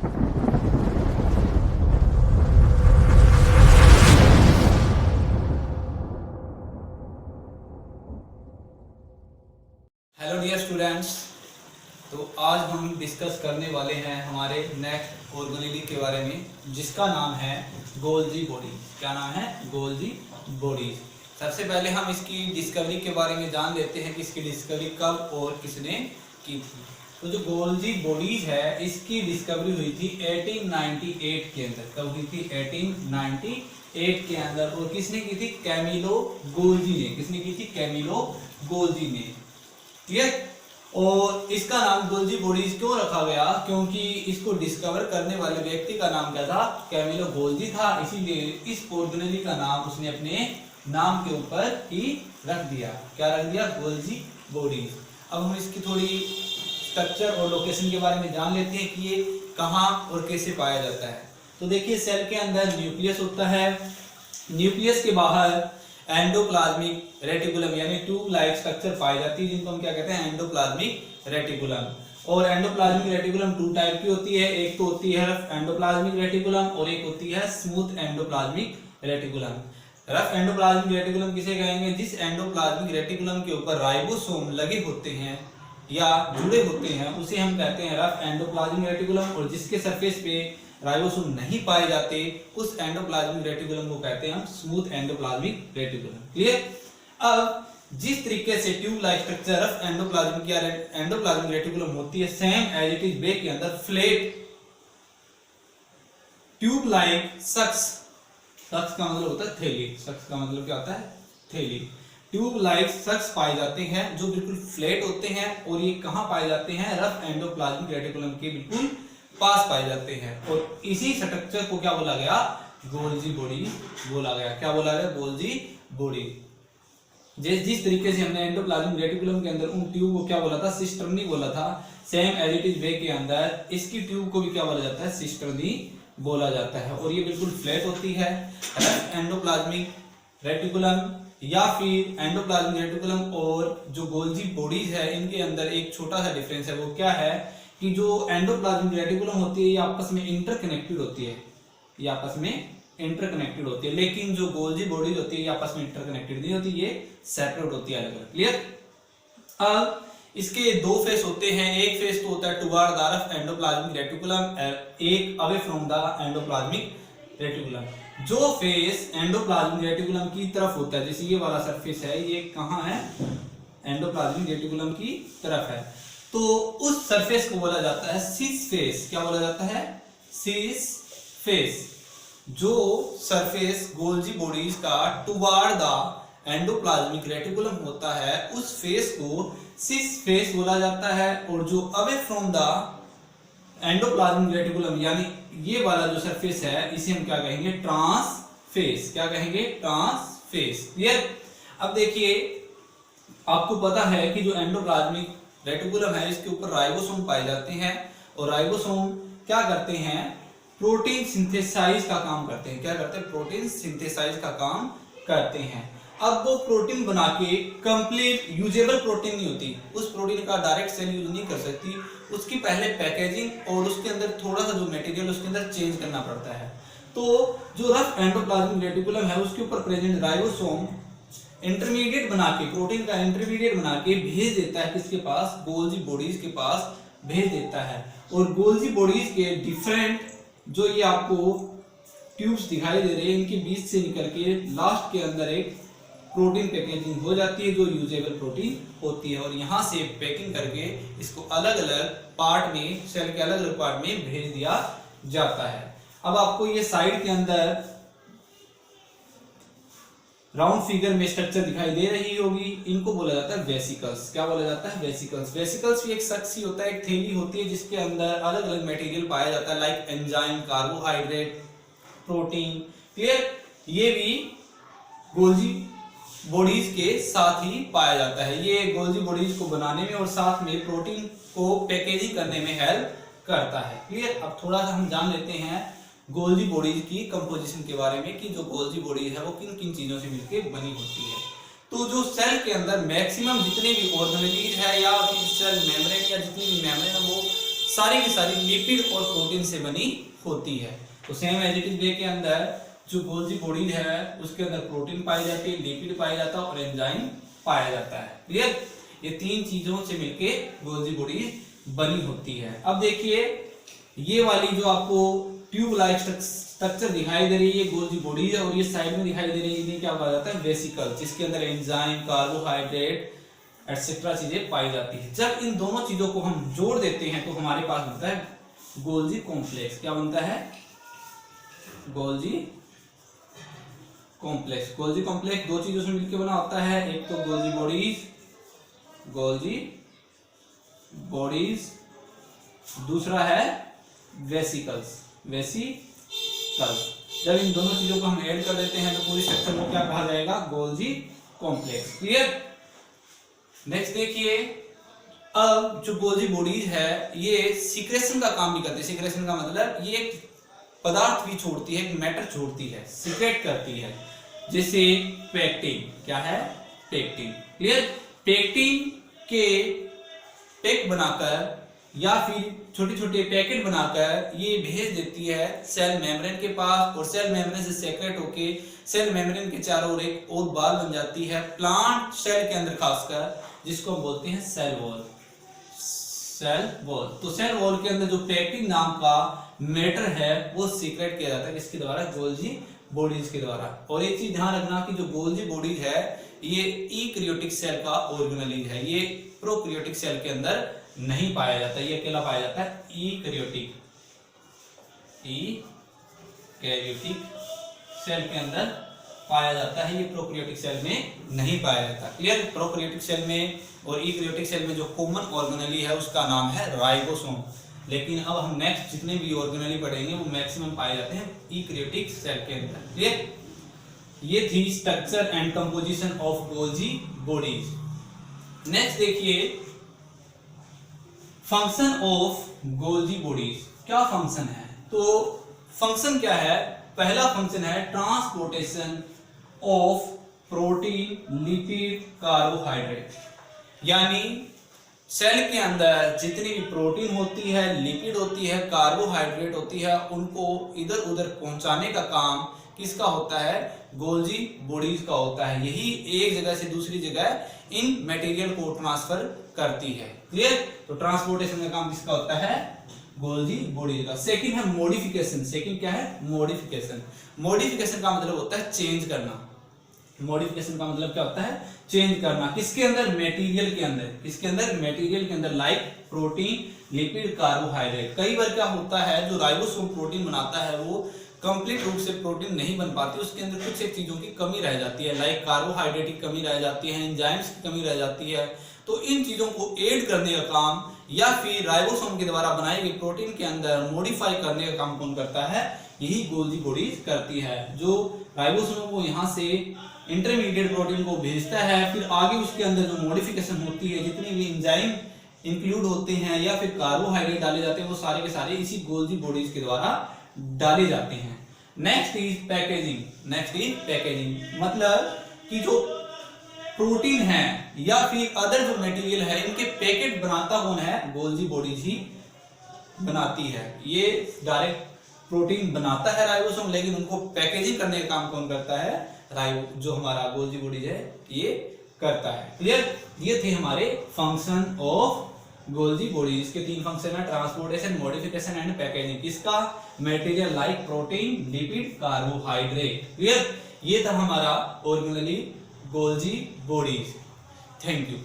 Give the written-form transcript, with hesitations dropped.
Hello dear students, तो आज हम डिस्कस करने वाले हैं हमारे नेक्स्ट ऑर्गेनेली के बारे में, जिसका नाम है गोल्जी बॉडी। क्या नाम है? Golgi bodies. सबसे पहले हम इसकी डिस्कवरी के बारे में जान लेते हैं कि इसकी डिस्कवरी कब और किसने की थी। तो जो गोल्जी बॉडीज है, इसकी डिस्कवरी हुई थी 1898 के अंदर। कब हुई थी? 1898 के अंदर। और किसने की थी? कैमिलो गोल्जी ने। किसने की थी? कैमिलो गोल्जी ने। ठीक है। और इसका नाम गोल्जी बॉडीज क्यों रखा गया? क्योंकि इसको डिस्कवर करने वाले व्यक्ति का नाम क्या था? कैमिलो गोल्जी था। इसीलिए इस ऑर्गेनेली का नाम उसने अपने नाम के ऊपर ही रख दिया। क्या रख दिया? Golgi bodies. अब हम इसकी थोड़ी स्ट्रक्चर और लोकेशन के बारे में जान लेते हैं कि ये कहाँ और कैसे पाया जाता है। तो देखिए, सेल के अंदर न्यूक्लियस होता है। न्यूक्लियस के बाहर एंडोप्लाज्मिक रेटिकुलम यानी ट्यूब लाइक स्ट्रक्चर पाई जाती है, जिनको हम क्या कहते हैं? Endoplasmic reticulum. और एंडोप्लाज्मिक रेटिकुलम टू टाइप की होती है। एक तो होती है रफ एंडोप्लाज्मिक रेटिकुलम और एक होती है smooth endoplasmic reticulum. Rough endoplasmic reticulum किसे कहेंगे? जिस एंडोप्लाज्मिक रेटिकुलम के ऊपर राइबोसोम लगे होते हैं या जुड़े होते हैं, उसे हम कहते हैं रफ एंडोप्लाज्मिक रेटिकुलम। और जिसके सरफेस पे राइबोसोम नहीं पाए जाते, उस एंडोप्लाज्मिक रेटिकुलम को कहते हैं हम स्मूथ एंडोप्लाज्मिक रेटिकुलम। क्लियर? अब जिस तरीके से tube like structure of endoplasmic या एंडोप्लाज्मिक रेटिकुलम होती है, same as it is back के अंदर flat tube like sacs. Sacs का मतलब होता है थैली। सक्स का मतलब क्या होता है? थैली। ट्यूब लाइक सक्स पाए जाते हैं जो बिल्कुल फ्लैट होते हैं। और ये कहां पाए जाते हैं? रफ एंडोप्लाज्मिक रेटिकुलम के बिल्कुल पास पाए जाते हैं। और इसी स्ट्रक्चर को क्या बोला गया? गोल्जी बॉडी बोला गया। क्या बोला गया? Golgi body. जिस तरीके से हमने एंडोप्लाज्मिक रेटिकुलम के अंदर उन ट्यूब को क्या बोला था? सिस्टर्नी बोला था। Same as it is way के अंदर इसकी ट्यूब को भी क्या बोला जाता है? सिस्टर्नी बोला जाता है। और ये बिल्कुल फ्लैट होती है। एंडोप्लाज्मिक रेटिकुलम या फिर एंडोप्लाज्मिक रेटिकुलम और जो गोल्जी बॉडीज है, इनके अंदर एक छोटा सा डिफरेंस है। वो क्या है कि जो एंडोप्लाज्मिक रेटिकुलम होती है, ये आपस में इंटरकनेक्टेड होती है। ये आपस में इंटरकनेक्टेड होती है। लेकिन जो गोल्जी बॉडीज होती है, ये आपस में इंटरकनेक्टेड नहीं होती, ये सेपरेट होती है, अलग अलग। क्लियर? अब इसके दो फेस होते हैं। एक फेस तो होता है toward the rough endoplasmic reticulum, एक away from the endoplasmic reticulum. जो फेस एंडोप्लाज्मिक रेटिकुलम की तरफ होता है, जैसे ये वाला सरफेस है, ये कहाँ है? एंडोप्लाज्मिक रेटिकुलम की तरफ है। तो उस सरफेस को बोला जाता है सिस फेस। क्या बोला जाता है? Cis face. जो सरफेस गोल्जी बॉडीज का टुवर्ड द एंडोप्लाज्मिक रेटिकुलम होता है, उस फेस को सिस फेस बोला जाता है। और जो away from the endoplasmic reticulum यानी ये वाला जो सरफेस है, इसे हम क्या कहेंगे? Trans face. क्या कहेंगे? Trans face. क्लियर? अब देखिए, आपको पता है कि जो एंडोप्लाज्मिक रेटिकुलम है, इसके ऊपर राइबोसोम पाए जाते हैं। और राइबोसोम क्या करते हैं? प्रोटीन सिंथेसाइज का काम करते हैं। क्या करते हैं? प्रोटीन सिंथेसाइज का काम करते हैं। अब वो प्रोटीन बना के कंप्लीट यूजेबल प्रोटीन नहीं होती, उस प्रोटीन का डायरेक्ट सेल यूज नहीं कर सकती। उसकी पहले पैकेजिंग और उसके अंदर थोड़ा सा जो मटेरियल उसके अंदर चेंज करना पड़ता है। तो जो रफ एंडोप्लाज्मिक रेटिकुलम है, उसके ऊपर प्रेजेंट राइबोसोम इंटरमीडिएट बना के, प्रोटीन का इंटरमीडिएट बना के भेज देता है किसके पास? गोल्जी बॉडीज के पास भेज देता है। और गोल्जी बॉडीज के डिफरेंट जो ये आपको ट्यूब्स दिखाई दे रहे हैं, इनके बीच से निकल के लास्ट के अंदर एक प्रोटीन पैकेजिंग हो जाती है, जो यूजेबल प्रोटीन होती है। और यहाँ से पैकिंग करके इसको अलग अलग पार्ट में, सेल के अलग अलग पार्ट में भेज दिया जाता है। अब आपको ये साइड के अंदर राउंड फिगर में स्ट्रक्चर दिखाई दे रही होगी, इनको बोला जाता है वेसिकल्स। क्या बोला जाता है? वेसिकल्स। वेसिकल्स भी एक सक्स ही होता है, एक थैली होती है, जिसके अंदर अलग अलग मटेरियल पाया जाता है, like enzyme, carbohydrate, protein. Clear? ये भी गोल्जी बॉडीज के साथ ही पाया जाता है। ये गोल्जी बॉडीज को बनाने में और साथ में प्रोटीन को पैकेजिंग करने में हेल्प करता है। क्लियर? अब थोड़ा सा हम जान लेते हैं गोल्जी बॉडीज की कंपोजिशन के बारे में कि जो गोल्जी बॉडीज है वो किन किन चीजों से मिलकर बनी होती है। तो जो सेल के अंदर मैक्सिमम जितने भी ऑर्गेनेलीज है या फिर सेल मेम्ब्रेन या जितनी भी मेम्ब्रेन है वो सारी की सारी लिपिड और प्रोटीन से बनी होती है। तो same as it is way के अंदर जो गोल्जी बॉडी है उसके अंदर प्रोटीन पाई जाती है, लिपिड पाया जाता है और एंजाइम पाया जाता है। क्लियर? ये तीन चीजों से मिलके गोल्जी बॉडी बनी होती है। अब देखिए ये वाली जो आपको ट्यूब लाइक स्ट्रक्चर दिखाई दे रही है, गोल्जी बॉडी है, और ये साइड में दिखाई दे रही है, इन्हें क्या कहा जाता है? वेसिकल, जिसके अंदर एंजाइम, कार्बोहाइड्रेट एटसेट्रा चीजें पाई जाती है। जब इन दोनों चीजों को हम जोड़ देते हैं तो हमारे पास बनता है गोल्जी कॉम्प्लेक्स। क्या बनता है? Golgi complex. गोल्जी कॉम्प्लेक्स दो चीजों से मिलकर बना होता है, एक तो गोल्जी बॉडीज, दूसरा है वेसिकल्स। जब इन दोनों चीजों को हम ऐड कर देते हैं तो पूरी स्ट्रक्चर को क्या कहा जाएगा? Golgi complex. क्लियर? नेक्स्ट देखिए, अब जो गोल्जी बॉडीज है ये सीक्रेशन का काम भी करती है। सीक्रेशन का मतलब ये एक पदार्थ भी छोड़ती है, एक मैटर छोड़ती है, सीक्रेट करती है, जैसे पेक्टिन। क्या है? पेक्टिन। क्लियर? पेक्टिन के पैक बनाकर या फिर छोटे छोटे पैकेट बनाकर ये भेज देती है सेल मेम्ब्रेन के पास, और सेल मेम्ब्रेन से सेक्रेट होके सेल मेम्ब्रेन के चारों ओर एक और बाल बन जाती है प्लांट सेल के अंदर, खासकर जिसको हम बोलते हैं सेल वॉल। तो सेल वॉल के अंदर जो पेक्टिन नाम का मैटर है वो सीक्रेट किया जाता है किसके द्वारा? गोल्जी बॉडीज के द्वारा। और एक चीज ध्यान रखना कि जो गोल्जी बॉडीज है ये यूकैरियोटिक सेल का ऑर्गेनेल है, ये प्रोकैरियोटिक सेल के अंदर नहीं पाया जाता, ये अकेला पाया जाता है यूकैरियोटिक सेल के अंदर पाया जाता है, ये प्रोकैरियोटिक सेल में नहीं पाया जाता। क्लियर? प्रोकैरियोटिक सेल में और यूकैरियोटिक सेल में जो कॉमन ऑर्गेनेल है उसका नाम है राइबोसोम। लेकिन अब हम नेक्स्ट जितने भी ऑर्गेनेल पढ़ेंगे वो मैक्सिमम पाए जाते हैं यूकैरियोटिक सेल के अंदर। क्लियर? ये थी structure and composition of Golgi bodies. Next देखिए फंक्शन ऑफ गोल्जी बॉडीज। क्या फंक्शन है? तो फंक्शन क्या है? पहला फंक्शन है transportation of protein, lipid, carbohydrate. यानी सेल के अंदर जितनी भी प्रोटीन होती है, लिपिड होती है, कार्बोहाइड्रेट होती है, उनको इधर उधर पहुंचाने का काम किसका होता है? गोल्जी बॉडीज का होता है। यही एक जगह से दूसरी जगह इन मटेरियल को ट्रांसफर करती है। क्लियर? तो ट्रांसपोर्टेशन का काम किसका होता है? गोल्जी बॉडीज का। सेकंड है मॉडिफिकेशन। सेकंड क्या है? मॉडिफिकेशन। मॉडिफिकेशन का मतलब होता है चेंज करना। मॉडिफिकेशन का मतलब क्या होता है? चेंज करना। किसके अंदर? मटेरियल के अंदर। किसके अंदर? मटेरियल के अंदर, लाइक प्रोटीन, लिपिड, कार्बोहाइड्रेट। कई बार क्या होता है जो राइबोसोम प्रोटीन बनाता है वो कंप्लीट रूप से प्रोटीन नहीं बन पाती, उसके अंदर कुछ एक चीजों की कमी रह जाती है, लाइक कार्बोहाइड्रेट की कमी रह जाती है, एंजाइम्स की कमी रह जाती है। तो इन चीजों को ऐड करने का काम या फिर राइबोसोम के द्वारा बनाई गई प्रोटीन के अंदर मॉडिफाई करने का काम कौन करता है? यही गोल्जी बॉडीज करती है, जो राइबोसोम को यहाँ से इंटरमीडिएट प्रोटीन को भेजता है, फिर आगे उसके अंदर जो मॉडिफिकेशन होती है, जितनी भी एंजाइम इंक्लूड होते हैं या फिर कार्बोहाइड्रेट डाले जाते हैं, वो सारे के सारे इसी गोल्जी बॉडीज के द्वारा डाले जाते हैं। Next is packaging. मतलब कि जो प्रोटीन है या फिर अदर जो मटेरियल है इनके पैकेट बनाता कौन है? गोल्जी बॉडीज ही बनाती है। ये डायरेक्ट प्रोटीन बनाता है राइबोसोम, लेकिन उनको पैकेजिंग करने का काम कौन करता है? जो हमारा गोल्जी बॉडीज है ये करता है। क्लियर? ये थे हमारे फंक्शन ऑफ गोल्जी बॉडीज। इसके तीन फंक्शन है, ट्रांसपोर्टेशन, मॉडिफिकेशन एंड पैकेजिंग। किसका? Material like protein, lipid, carbohydrate. Clear? ये था हमारा organelle Golgi bodies. Thank you.